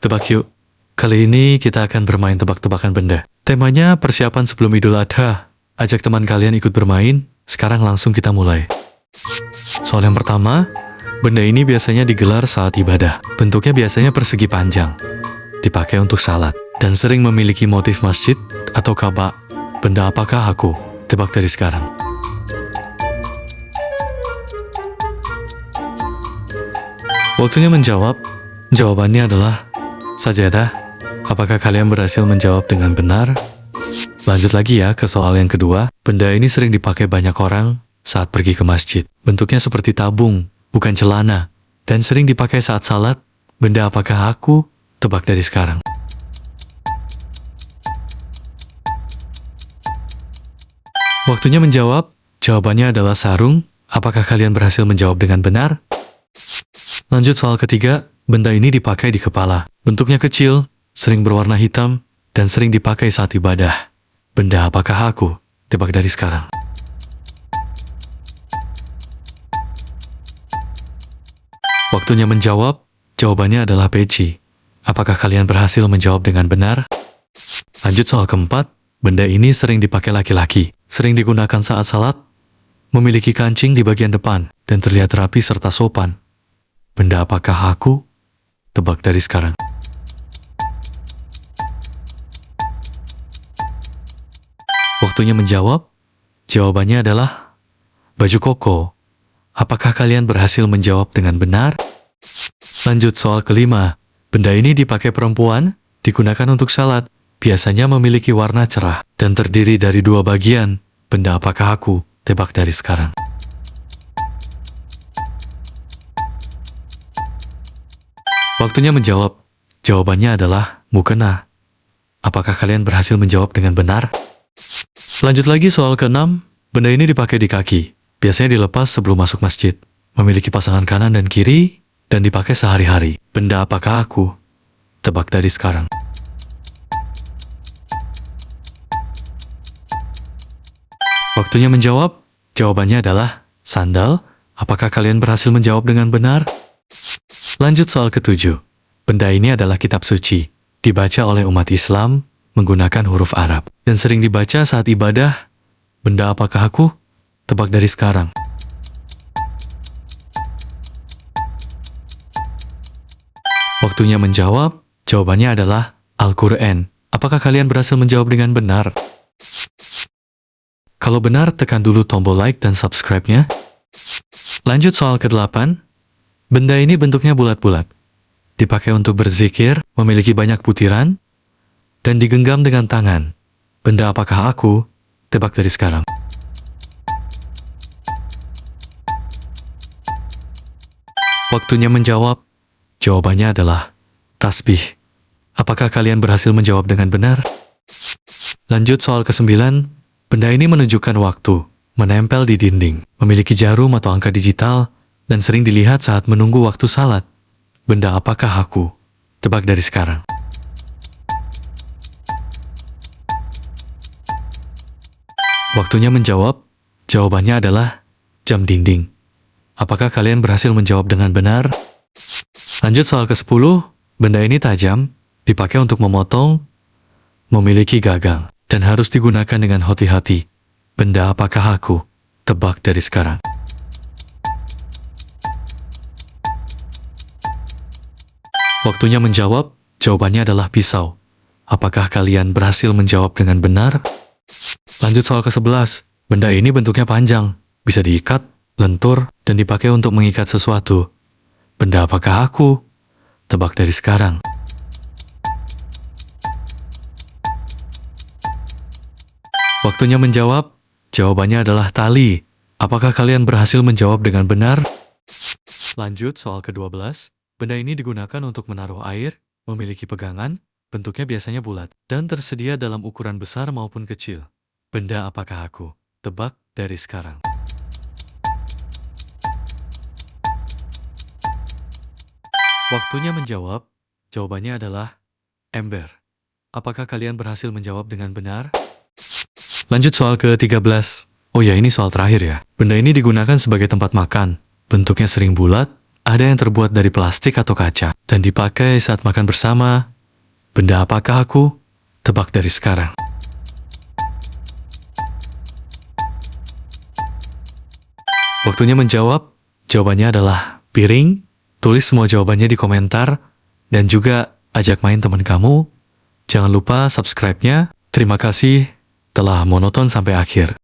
Tebak yuk. Kali ini kita akan bermain tebak-tebakan benda. Temanya persiapan sebelum Idul Adha. Ajak teman kalian ikut bermain. Sekarang langsung kita mulai. Soal yang pertama, benda ini biasanya digelar saat ibadah. Bentuknya biasanya persegi panjang. Dipakai untuk salat. Dan sering memiliki motif masjid atau Ka'bah. Benda apakah aku? Tebak dari sekarang. Waktunya menjawab. Jawabannya adalah sajadah. Apakah kalian berhasil menjawab dengan benar? Lanjut lagi ya ke soal yang kedua. Benda ini sering dipakai banyak orang saat pergi ke masjid. Bentuknya seperti tabung, bukan celana. Dan sering dipakai saat salat. Benda apakah aku? Tebak dari sekarang. Waktunya menjawab. Jawabannya adalah sarung. Apakah kalian berhasil menjawab dengan benar? Lanjut soal ketiga. Benda ini dipakai di kepala. Bentuknya kecil, sering berwarna hitam, dan sering dipakai saat ibadah. Benda apakah aku? Tebak dari sekarang. Waktunya menjawab. Jawabannya adalah peci. Apakah kalian berhasil menjawab dengan benar? Lanjut soal keempat. Benda ini sering dipakai laki-laki. Sering digunakan saat salat. Memiliki kancing di bagian depan. Dan terlihat rapi serta sopan. Benda apakah aku? Tebak dari sekarang. Waktunya menjawab. Jawabannya adalah baju koko. Apakah kalian berhasil menjawab dengan benar? Lanjut soal kelima. Benda ini dipakai perempuan, digunakan untuk salat. Biasanya memiliki warna cerah dan terdiri dari dua bagian. Benda apakah aku? Tebak dari sekarang. Waktunya menjawab. Jawabannya adalah mukena. Apakah kalian berhasil menjawab dengan benar? Lanjut lagi soal ke-6. Benda ini dipakai di kaki. Biasanya dilepas sebelum masuk masjid. Memiliki pasangan kanan dan kiri, dan dipakai sehari-hari. Benda apakah aku? Tebak dari sekarang. Waktunya menjawab. Jawabannya adalah sandal. Apakah kalian berhasil menjawab dengan benar? Lanjut soal ke-7. Benda ini adalah kitab suci. Dibaca oleh umat Islam menggunakan huruf Arab. Dan sering dibaca saat ibadah. Benda apakah aku? Tebak dari sekarang. Waktunya menjawab. Jawabannya adalah Al-Quran. Apakah kalian berhasil menjawab dengan benar? Kalau benar, tekan dulu tombol like dan subscribe-nya. Lanjut soal ke-8. Benda ini bentuknya bulat-bulat. Dipakai untuk berzikir, memiliki banyak butiran, dan digenggam dengan tangan. Benda apakah aku? Tebak dari sekarang. Waktunya menjawab. Jawabannya adalah tasbih. Apakah kalian berhasil menjawab dengan benar? Lanjut soal ke-9. Benda ini menunjukkan waktu, menempel di dinding, memiliki jarum atau angka digital, dan sering dilihat saat menunggu waktu salat. Benda apakah aku? Tebak dari sekarang. Waktunya menjawab. Jawabannya adalah jam dinding. Apakah kalian berhasil menjawab dengan benar? Lanjut soal ke-10. Benda ini tajam, dipakai untuk memotong, memiliki gagang, dan harus digunakan dengan hati-hati. Benda apakah aku? Tebak dari sekarang. Waktunya menjawab. Jawabannya adalah pisau. Apakah kalian berhasil menjawab dengan benar? Lanjut soal ke-11. Benda ini bentuknya panjang, bisa diikat, lentur, dan dipakai untuk mengikat sesuatu. Benda apakah aku? Tebak dari sekarang. Waktunya menjawab. Jawabannya adalah tali. Apakah kalian berhasil menjawab dengan benar? Lanjut soal ke-12. Benda ini digunakan untuk menaruh air, memiliki pegangan, bentuknya biasanya bulat, dan tersedia dalam ukuran besar maupun kecil. Benda apakah aku? Tebak dari sekarang. Waktunya menjawab. Jawabannya adalah ember. Apakah kalian berhasil menjawab dengan benar? Lanjut soal ke-13. Oh ya, ini soal terakhir ya. Benda ini digunakan sebagai tempat makan. Bentuknya sering bulat, ada yang terbuat dari plastik atau kaca dan dipakai saat makan bersama. Benda apakah aku? Tebak dari sekarang. Waktunya menjawab. Jawabannya adalah piring. Tulis semua jawabannya di komentar. Dan juga ajak main teman kamu. Jangan lupa subscribe-nya. Terima kasih telah menonton sampai akhir.